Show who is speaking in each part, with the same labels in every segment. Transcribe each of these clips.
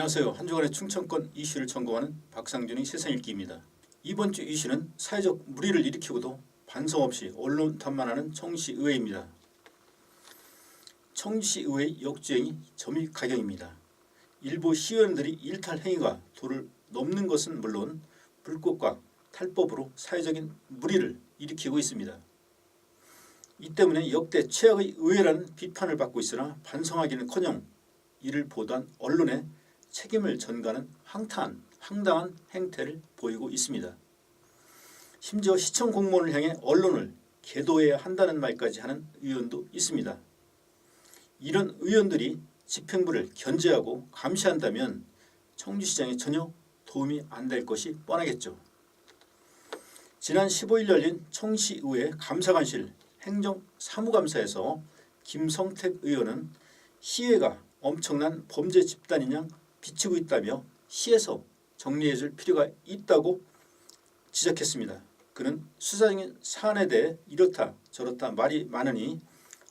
Speaker 1: 안녕하세요. 한 주간의 충청권 이슈를 점검하는 박상준의 세상읽기입니다. 이번 주 이슈는 사회적 물의를 일으키고도 반성 없이 언론 탓만하는 청주시의회입니다. 청주시의회 역주행이 점입가경입니다. 일부 시의원들이 일탈 행위가 도를 넘는 것은 물론 불꽃과 탈법으로 사회적인 물의를 일으키고 있습니다. 이 때문에 역대 최악의 의회라는 비판을 받고 있으나 반성하기는커녕 이를 보도한 언론에 책임을 전가하는 황당한 행태를 보이고 있습니다. 심지어 시청 공무원을 향해 언론을 계도해야 한다는 말까지 하는 의원도 있습니다. 이런 의원들이 집행부를 견제하고 감시한다면 청주시장에 전혀 도움이 안 될 것이 뻔하겠죠. 지난 15일 열린 청주시의회 감사관실 행정사무감사에서 김성택 의원은 시의회가 엄청난 범죄 집단인 양 비치고 있다며 시에서 정리해줄 필요가 있다고 지적했습니다. 그는 수사적인 사안에 대해 이렇다 저렇다 말이 많으니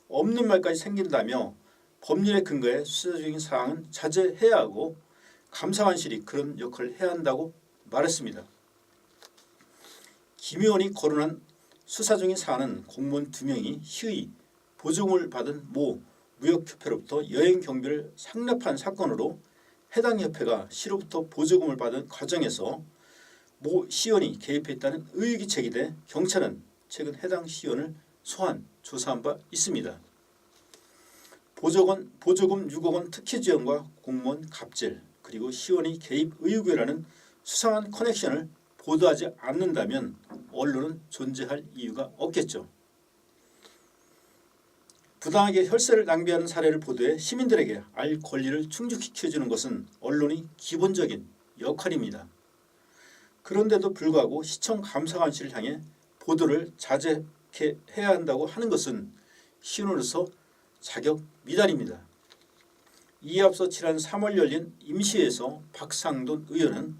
Speaker 1: 없는 말까지 생긴다며 법률에 근거해 수사적인 사항은 자제해야 하고 감사관실이 그런 역할을 해야 한다고 말했습니다. 김 의원이 거론한 수사적인 사안은 공무원 2명이 시의 보조금을 받은 모 무역협회로부터 여행 경비를 상납한 사건으로 해당 협회가 시로부터 보조금을 받은 과정에서 모 시의원이 개입했다는 의혹이 제기돼 경찰은 최근 해당 시의원을 소환, 조사한 바 있습니다. 보조금 6억 원 특혜 지원과 공무원 갑질 그리고 시의원이 개입 의혹이라는 수상한 커넥션을 보도하지 않는다면 언론은 존재할 이유가 없겠죠. 부당하게 혈세를 낭비하는 사례를 보도해 시민들에게 알 권리를 충족시켜주는 것은 언론의 기본적인 역할입니다. 그런데도 불구하고 시청 감사관실을 향해 보도를 자제해야 한다고 하는 것은 시의원으로서 자격 미달입니다. 이에 앞서 지난 3월 열린 임시회에서 박상돈 의원은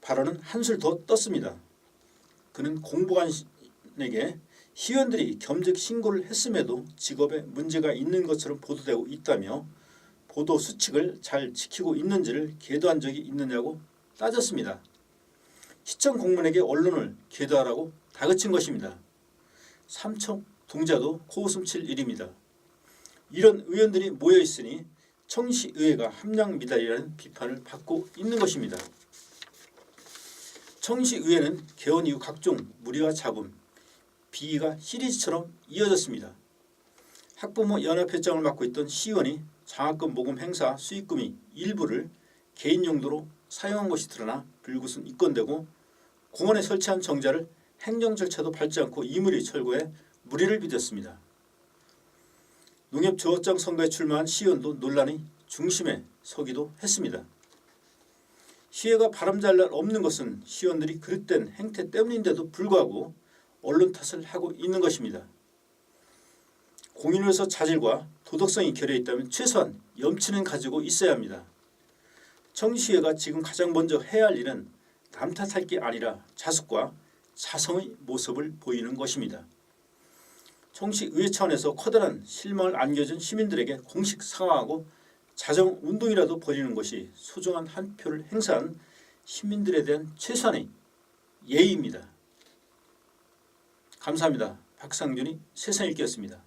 Speaker 1: 발언은 한술 더 떴습니다. 그는 공보관에게 시의원들이 겸직 신고를 했음에도 직업에 문제가 있는 것처럼 보도되고 있다며 보도 수칙을 잘 지키고 있는지를 계도한 적이 있느냐고 따졌습니다. 시청 공무원에게 언론을 계도하라고 다그친 것입니다. 삼척 동자도 코웃음 칠 일입니다. 이런 의원들이 모여있으니 청주시의회가 함량미달이라는 비판을 받고 있는 것입니다. 청주시의회는 개원 이후 각종 무리와 잡음, 비위가 시리즈처럼 이어졌습니다. 학부모 연합회장을 맡고 있던 시의원이 장학금 모금 행사 수익금이 일부를 개인 용도로 사용한 것이 드러나 불구순 입건되고 공원에 설치한 정자를 행정 절차도 밟지 않고 이물이 철거해 물의를 빚었습니다. 농협조합장 선거에 출마한 시의원도 논란의 중심에 서기도 했습니다. 시의회가 바람잘 날 없는 것은 시의원들이 그릇된 행태 때문인데도 불구하고 언론 탓을 하고 있는 것입니다. 공인으로서 자질과 도덕성이 결여 있다면 최소한 염치는 가지고 있어야 합니다. 청주시의회가 지금 가장 먼저 해야 할 일은 남 탓할 게 아니라 자숙과 자성의 모습을 보이는 것입니다. 청주시의회 차원에서 커다란 실망을 안겨준 시민들에게 공식 사과하고 자정운동이라도 벌이는 것이 소중한 한 표를 행사한 시민들에 대한 최소한의 예의입니다. 감사합니다. 박상준이 세상읽기였습니다.